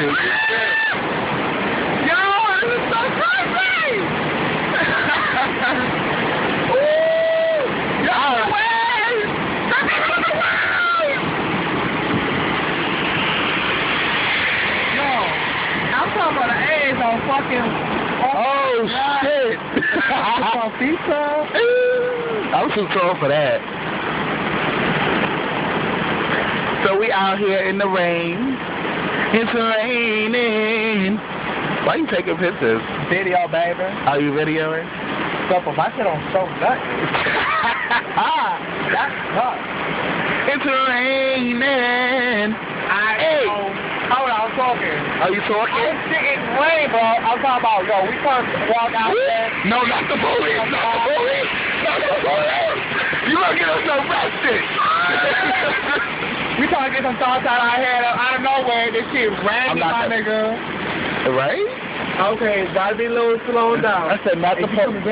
Yo, this is so crazy! Woo! Yo, wait! Yo, I'm talking about the A's on fucking... Oh, shit! On pizza? I'm too tall for that. So we out here in the rain. It's raining. Why you taking pictures? Video, baby. Are you videoing? Stuff on my shit on so nothing. That's tough. It's raining. Hey. Hold on, I'm talking. Are you talking? I'm sitting rain, bro. I'm talking about, yo, we first walk out there. No, not the police. Not the police. Not the police. You gonna get us arrested. We trying to get some thoughts out of our head out of nowhere. This shit random, my nigga. Right? Okay, gotta be a little slow down. I said not the police.